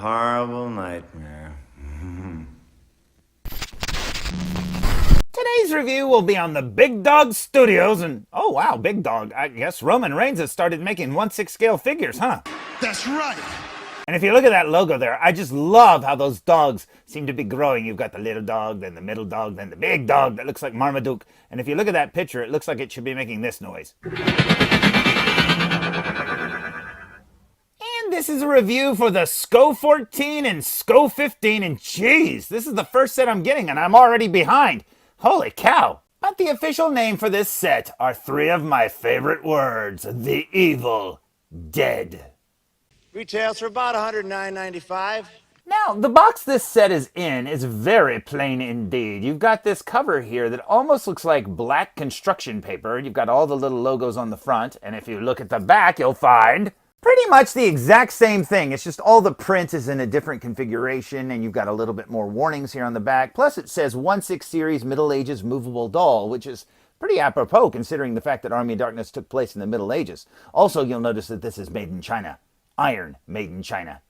horrible nightmare. Today's review will be on the BigDog Studios, and oh wow, BigDog. I guess Roman Reigns has started making 1/6 scale figures, huh? That's right. And if you look at that logo there, I just love how those dogs seem to be growing. You've got the little dog, then the middle dog, then the big dog that looks like Marmaduke. And if you look at that picture, it looks like it should be making this noise. And this is a review for the SC014 and SC015, and geez, this is the first set I'm getting and I'm already behind. Holy cow. But the official name for this set are three of my favorite words: the evil dead. Retails for about $109.95. Now, the box this set is in is very plain indeed. You've got this cover here that almost looks like black construction paper. You've got all the little logos on the front, and if you look at the back, you'll find pretty much the exact same thing. It's just all the print is in a different configuration, and you've got a little bit more warnings here on the back. Plus, it says 1/6 Series Middle Ages Movable Doll, which is pretty apropos considering the fact that Army of Darkness took place in the Middle Ages. Also, you'll notice that this is made in China. Iron made in China.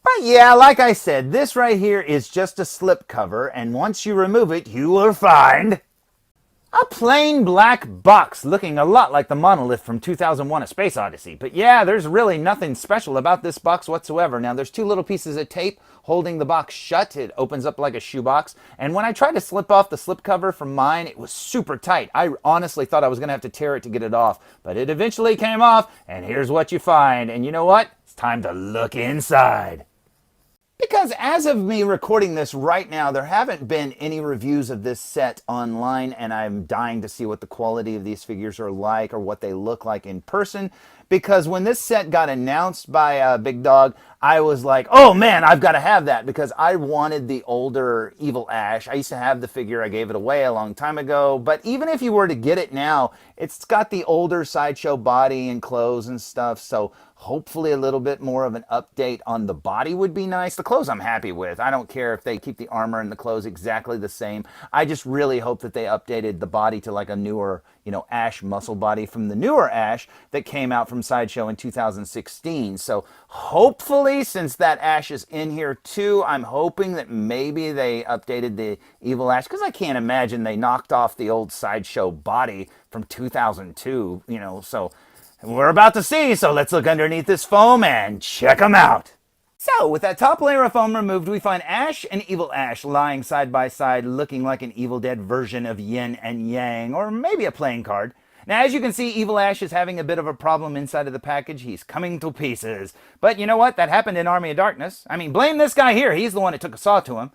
But yeah, like I said, this right here is just a slip cover, and once you remove it, you will find a plain black box looking a lot like the monolith from 2001: A Space Odyssey. But yeah, there's really nothing special about this box whatsoever. Now, there's two little pieces of tape holding the box shut. It opens up like a shoebox. And when I tried to slip off the slip cover from mine, it was super tight. I honestly thought I was going to have to tear it to get it off. But it eventually came off, and here's what you find. And you know what? It's time to look inside. Because as of me recording this right now, there haven't been any reviews of this set online, and I'm dying to see what the quality of these figures are like or what they look like in person. Because when this set got announced by BigDog, I was like, oh man, I've got to have that, because I wanted the older Evil Ash. I used to have the figure. I gave it away a long time ago. But even if you were to get it now, it's got the older Sideshow body and clothes and stuff. So hopefully a little bit more of an update on the body would be nice. The clothes I'm happy with. I don't care if they keep the armor and the clothes exactly the same. I just really hope that they updated the body to like a newer, Ash muscle body from the newer Ash that came out from Sideshow in 2016. So hopefully, since that Ash is in here too, I'm hoping that maybe they updated the Evil Ash, because I can't imagine they knocked off the old Sideshow body from 2002, so we're about to see, so let's look underneath this foam and check them out. So, with that top layer of foam removed, we find Ash and Evil Ash lying side by side, looking like an Evil Dead version of Yin and Yang, or maybe a playing card. Now, as you can see, Evil Ash is having a bit of a problem inside of the package. He's coming to pieces. But you know what? That happened in Army of Darkness. I mean, blame this guy here. He's the one that took a saw to him.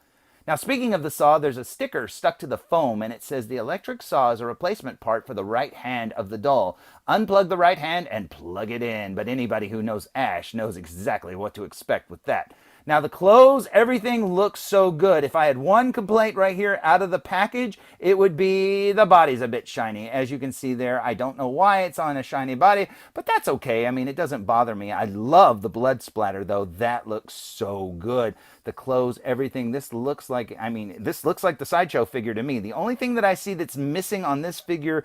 Now, speaking of the saw, there's a sticker stuck to the foam, and it says the electric saw is a replacement part for the right hand of the doll. Unplug the right hand and plug it in. But anybody who knows Ash knows exactly what to expect with that. Now, the clothes, everything looks so good. If I had one complaint right here out of the package, it would be the body's a bit shiny. As you can see there, I don't know why it's on a shiny body, but that's okay. I mean, it doesn't bother me. I love the blood splatter, though. That looks so good. The clothes, everything. This looks like the Sideshow figure to me. The only thing that I see that's missing on this figure,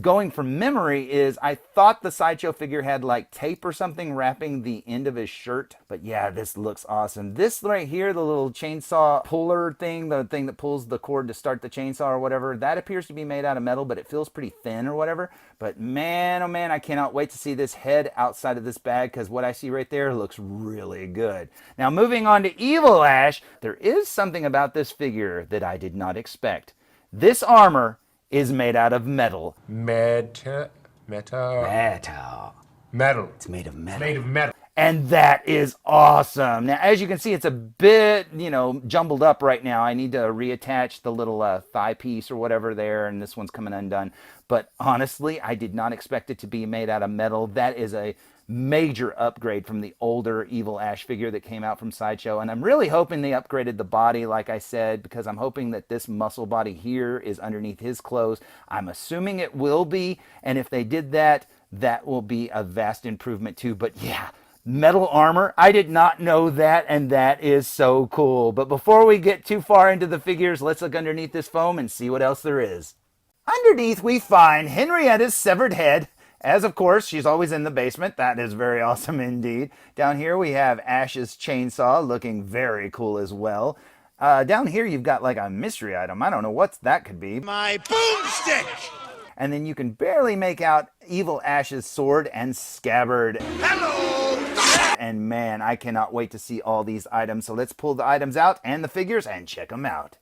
going from memory, is I thought the Sideshow figure had like tape or something wrapping the end of his shirt. But yeah, this looks awesome. This right here, the little chainsaw puller thing, the thing that pulls the cord to start the chainsaw or whatever, that appears to be made out of metal, but it feels pretty thin or whatever. But man, oh man, I cannot wait to see this head outside of this bag, because what I see right there looks really good. Now, moving on to Evil Ash, there is something about this figure that I did not expect. This armor is made out of metal. Metal. It's made of metal. It's made of metal. And that is awesome. Now, as you can see, it's a bit, jumbled up right now. I need to reattach the little thigh piece or whatever there, and this one's coming undone. But honestly, I did not expect it to be made out of metal. That is a major upgrade from the older Evil Ash figure that came out from Sideshow. And I'm really hoping they upgraded the body, like I said, because I'm hoping that this muscle body here is underneath his clothes. I'm assuming it will be. And if they did that, that will be a vast improvement too. But yeah, metal armor, I did not know that, and that is so cool. But before we get too far into the figures, let's look underneath this foam and see what else there is. Underneath we find Henrietta's severed head, As of course, she's always in the basement. That is very awesome indeed. Down here we have Ash's chainsaw looking very cool as well. Down here you've got like a mystery item. I don't know what that could be. My boomstick! And then you can barely make out Evil Ash's sword and scabbard. Hello! And man, I cannot wait to see all these items. So let's pull the items out and the figures and check them out.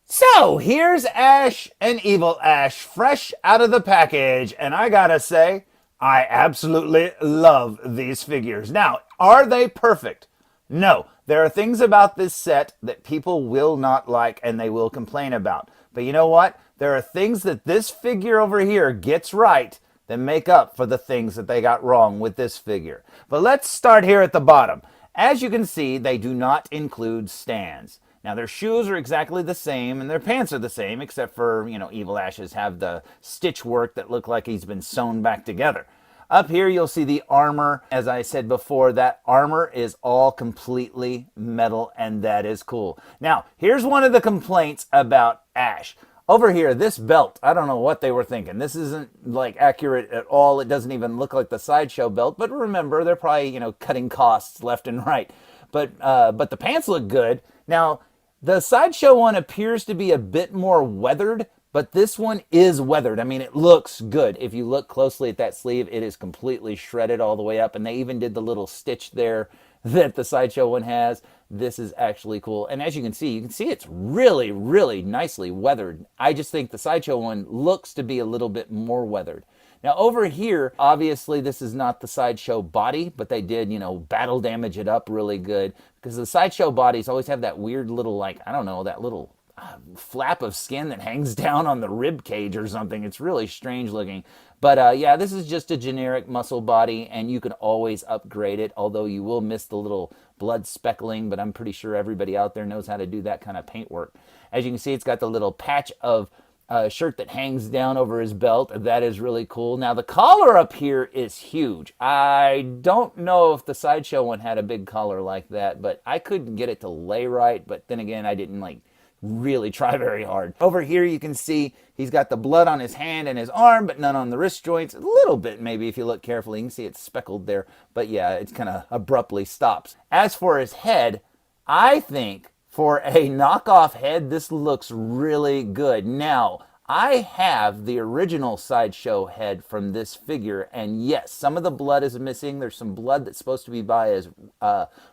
So here's Ash and Evil Ash fresh out of the package. And I gotta say, I absolutely love these figures. Now, are they perfect? No. There are things about this set that people will not like and they will complain about. But you know what? There are things that this figure over here gets right that make up for the things that they got wrong with this figure. But let's start here at the bottom. As you can see, they do not include stands. Now, their shoes are exactly the same, and their pants are the same, except for, Evil Ash's have the stitch work that look like he's been sewn back together. Up here, you'll see the armor. As I said before, that armor is all completely metal, and that is cool. Now, here's one of the complaints about Ash. Over here, this belt, I don't know what they were thinking. This isn't, like, accurate at all. It doesn't even look like the Sideshow belt, but remember, they're probably, cutting costs left and right. But the pants look good. Now, the Sideshow one appears to be a bit more weathered, but this one is weathered. I mean, it looks good. If you look closely at that sleeve, it is completely shredded all the way up, and they even did the little stitch there that the Sideshow one has. This is actually cool. And as you can see it's really, really nicely weathered. I just think the Sideshow one looks to be a little bit more weathered. Now over here, obviously this is not the Sideshow body, but they did, battle damage it up really good. Because the Sideshow bodies always have that weird little, that little flap of skin that hangs down on the rib cage or something. It's really strange looking. But yeah, this is just a generic muscle body, and you can always upgrade it, although you will miss the little blood speckling, but I'm pretty sure everybody out there knows how to do that kind of paint work. As you can see, it's got the little patch of shirt that hangs down over his belt. That is really cool. Now, the collar up here is huge. I don't know if the Sideshow one had a big collar like that, but I couldn't get it to lay right, but then again, I didn't, really try very hard. Over here you can see he's got the blood on his hand and his arm, but none on the wrist joints. A little bit maybe if you look carefully. You can see it's speckled there, but yeah, it's kind of abruptly stops. As for his head, I think for a knockoff head, this looks really good. Now, I have the original Sideshow head from this figure, and yes, some of the blood is missing. There's some blood that's supposed to be by his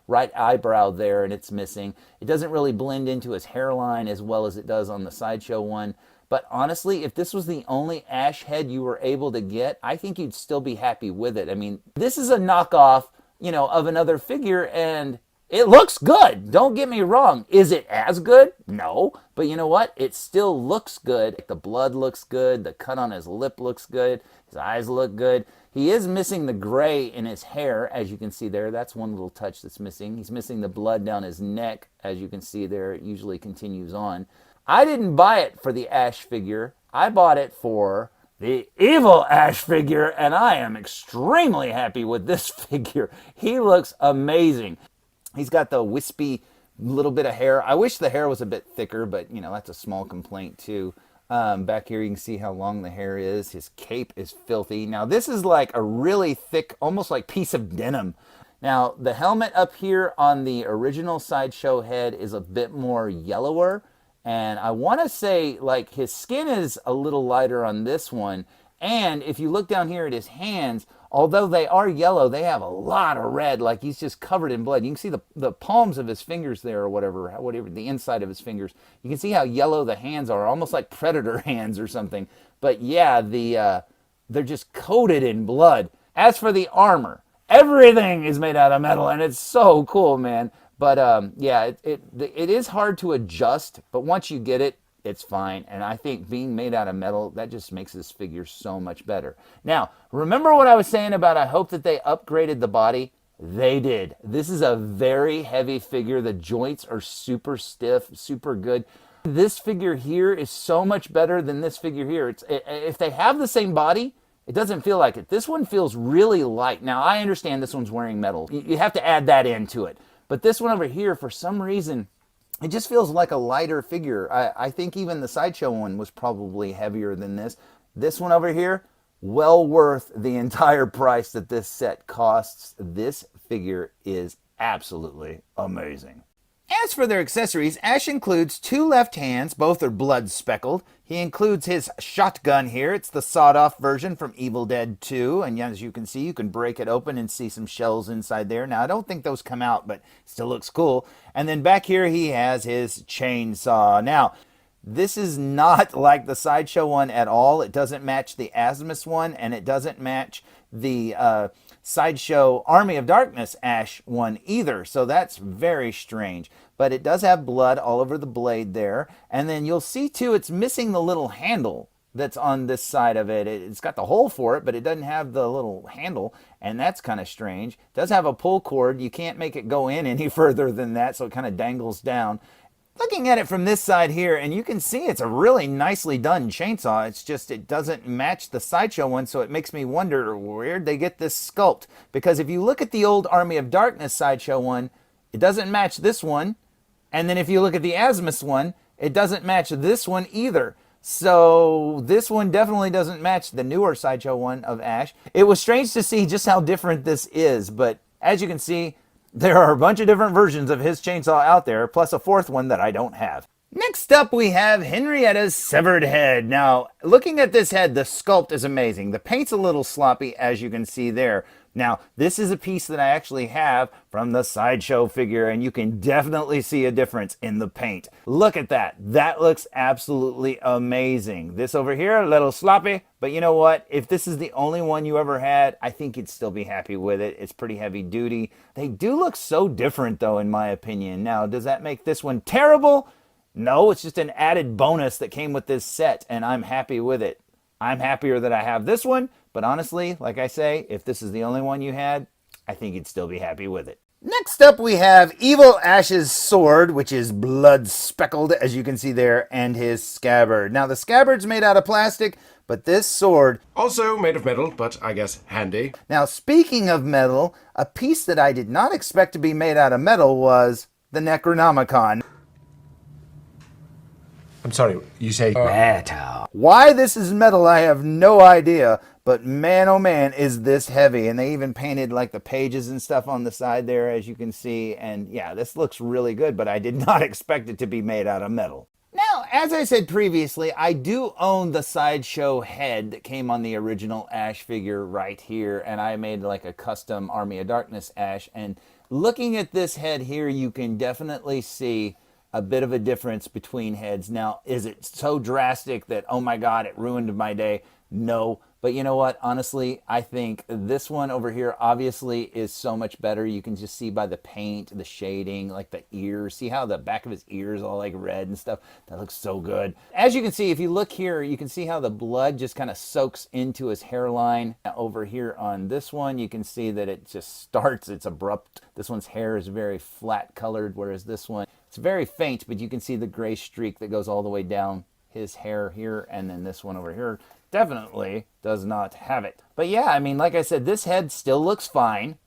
right eyebrow there, and it's missing. It doesn't really blend into his hairline as well as it does on the Sideshow one. But honestly, if this was the only Ash head you were able to get, I think you'd still be happy with it. I mean, this is a knockoff, of another figure, and it looks good. Don't get me wrong. Is it as good? No. But you know what? It still looks good. The blood looks good. The cut on his lip looks good. His eyes look good. He is missing the gray in his hair, as you can see there. That's one little touch that's missing. He's missing the blood down his neck, as you can see there. It usually continues on. I didn't buy it for the Ash figure. I bought it for the Evil Ash figure, and I am extremely happy with this figure. He looks amazing. He's got the wispy little bit of hair. I wish the hair was a bit thicker, but, that's a small complaint, too. Back here, you can see how long the hair is. His cape is filthy. Now, this is like a really thick, almost like piece of denim. Now, the helmet up here on the original Sideshow head is a bit more yellower. And I want to say, his skin is a little lighter on this one. And if you look down here at his hands, although they are yellow, they have a lot of red, like he's just covered in blood. You can see the palms of his fingers there, or whatever, the inside of his fingers. You can see how yellow the hands are, almost like Predator hands or something. But yeah, they're just coated in blood. As for the armor, everything is made out of metal, and it's so cool, man. But yeah, it is hard to adjust, but once you get it, it's fine. And I think being made out of metal, that just makes this figure so much better. Now, remember what I was saying about I hope that they upgraded the body? They did. This is a very heavy figure. The joints are super stiff, super good. This figure here is so much better than this figure here. If they have the same body, it doesn't feel like it. This one feels really light. Now, I understand this one's wearing metal. You have to add that into it. But this one over here, for some reason, it just feels like a lighter figure. I think even the Sideshow one was probably heavier than this. This one over here, well worth the entire price that this set costs. This figure is absolutely amazing. As for their accessories, Ash includes 2 left hands, both are blood speckled. He includes his shotgun here. It's the sawed-off version from Evil Dead 2, and as you can see, you can break it open and see some shells inside there. Now, I don't think those come out, but still looks cool. And then back here, he has his chainsaw. Now, this is not like the Sideshow one at all. It doesn't match the Asmus one, and it doesn't match the Sideshow Army of Darkness Ash one either. So that's very strange. But it does have blood all over the blade there. And then you'll see too, it's missing the little handle that's on this side of it. It's got the hole for it, but it doesn't have the little handle. And that's kind of strange. It does have a pull cord. You can't make it go in any further than that, so it kind of dangles down. Looking at it from this side here, and you can see it's a really nicely done chainsaw. It's just it doesn't match the Sideshow one, so it makes me wonder where'd they get this sculpt. Because if you look at the old Army of Darkness Sideshow one, it doesn't match this one. And then if you look at the Asmus one, it doesn't match this one either. So this one definitely doesn't match the newer Sideshow one of Ash. It was strange to see just how different this is, but as you can see, there are a bunch of different versions of his chainsaw out there, plus a 4th one that I don't have. Next up, we have Henrietta's severed head. Now, looking at this head, the sculpt is amazing. The paint's a little sloppy, as you can see there. Now, this is a piece that I actually have from the Sideshow figure, and you can definitely see a difference in the paint. Look at that. That looks absolutely amazing. This over here, a little sloppy, but you know what? If this is the only one you ever had, I think you'd still be happy with it. It's pretty heavy duty. They do look so different, though, in my opinion. Now, does that make this one terrible? No, it's just an added bonus that came with this set, and I'm happy with it. I'm happier that I have this one, but honestly, like I say, if this is the only one you had, I think you'd still be happy with it. Next up, we have Evil Ash's sword, which is blood speckled, as you can see there, and his scabbard. Now, the scabbard's made out of plastic, but this sword... also made of metal, but I guess handy. Now, speaking of metal, a piece that I did not expect to be made out of metal was the Necronomicon. I'm sorry, you say... metal. Why this is metal, I have no idea, but man, oh man, is this heavy. And they even painted like the pages and stuff on the side there, as you can see. And yeah, this looks really good, but I did not expect it to be made out of metal. Now, as I said previously, I do own the Sideshow head that came on the original Ash figure right here, and I made like a custom Army of Darkness Ash. And looking at this head here, you can definitely see a bit of a difference between heads. Now, is it so drastic that, oh my God, it ruined my day? No. But you know what? Honestly, I think this one over here obviously is so much better. You can just see by the paint, the shading, like the ears. See how the back of his ears all like red and stuff? That looks so good. As you can see, if you look here, you can see how the blood just kind of soaks into his hairline. Over here on this one, you can see that it just starts, it's abrupt. This one's hair is very flat colored, whereas this one, it's very faint, but you can see the gray streak that goes all the way down his hair here, and then this one over here definitely does not have it. But yeah, I mean, like I said, this head still looks fine.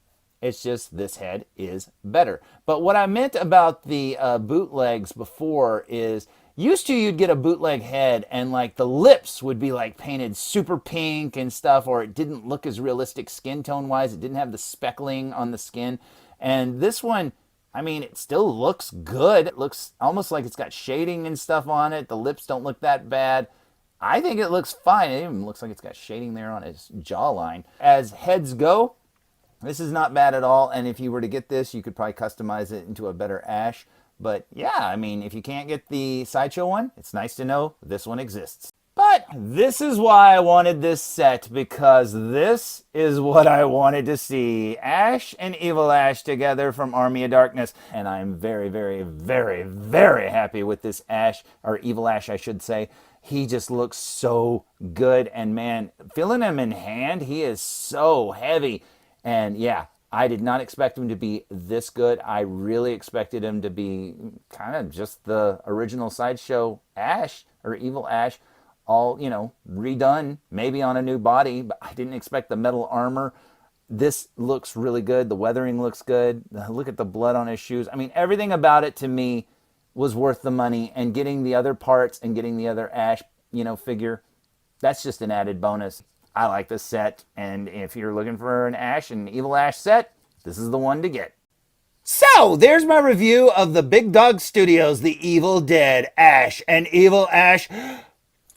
It's just this head is better. But what I meant about the bootlegs before is, used to you'd get a bootleg head and like the lips would be like painted super pink and stuff, or it didn't look as realistic skin tone wise. It didn't have the speckling on the skin. And this one, I mean, it still looks good. It looks almost like it's got shading and stuff on it. The lips don't look that bad. I think it looks fine. It even looks like it's got shading there on his jawline. As heads go, this is not bad at all. And if you were to get this, you could probably customize it into a better Ash. But yeah, I mean, if you can't get the Sideshow one, it's nice to know this one exists. But this is why I wanted this set, because this is what I wanted to see. Ash and Evil Ash together from Army of Darkness. And I'm very, very, very, very happy with this Ash, or Evil Ash, I should say. He just looks so good. And man, feeling him in hand, he is so heavy. And yeah, I did not expect him to be this good. I really expected him to be kind of just the original Sideshow Ash, or Evil Ash, all, you know, redone, maybe on a new body, but I didn't expect the metal armor. This looks really good. The weathering looks good. Look at the blood on his shoes. I mean, everything about it to me was worth the money, and getting the other parts and getting the other Ash, you know, figure, that's just an added bonus. I like this set, and if you're looking for an Evil Ash set, this is the one to get. So, there's my review of the BigDog Studios, The Evil Dead Ash and Evil Ash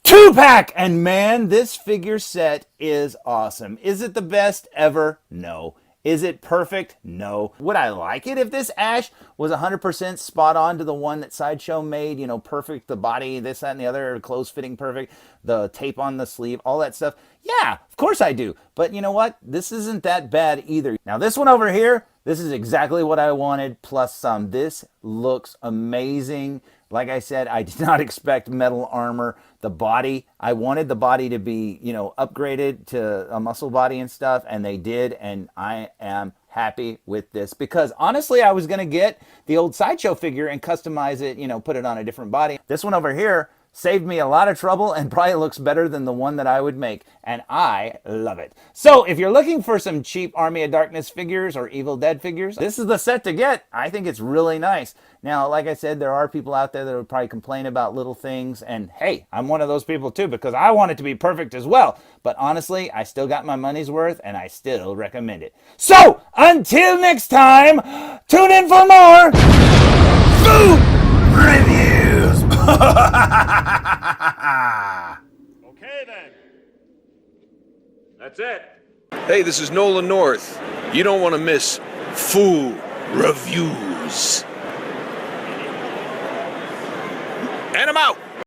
2-pack! And man, this figure set is awesome. Is it the best ever? No. Is it perfect? No. Would I like it if this Ash was 100% spot on to the one that Sideshow made? You know, perfect, the body, this, that, and the other, clothes fitting perfect, the tape on the sleeve, all that stuff. Yeah, of course I do. But you know what? This isn't that bad either. Now this one over here, this is exactly what I wanted, plus some. This looks amazing. Like I said, I did not expect metal armor. The body, I wanted the body to be, you know, upgraded to a muscle body and stuff, and they did, and I am happy with this. Because honestly, I was going to get the old Sideshow figure and customize it, you know, put it on a different body. This one over here saved me a lot of trouble and probably looks better than the one that I would make, and I love it. So if you're looking for some cheap Army of Darkness figures or Evil Dead figures, this is the set to get. I think it's really nice. Now, like I said, there are people out there that would probably complain about little things, and hey, I'm one of those people too, because I want it to be perfect as well. But honestly, I still got my money's worth, and I still recommend it. So, until next time, tune in for more food reviews. Okay then. That's it. Hey, this is Nolan North. You don't want to miss Food Reviews. And I'm out.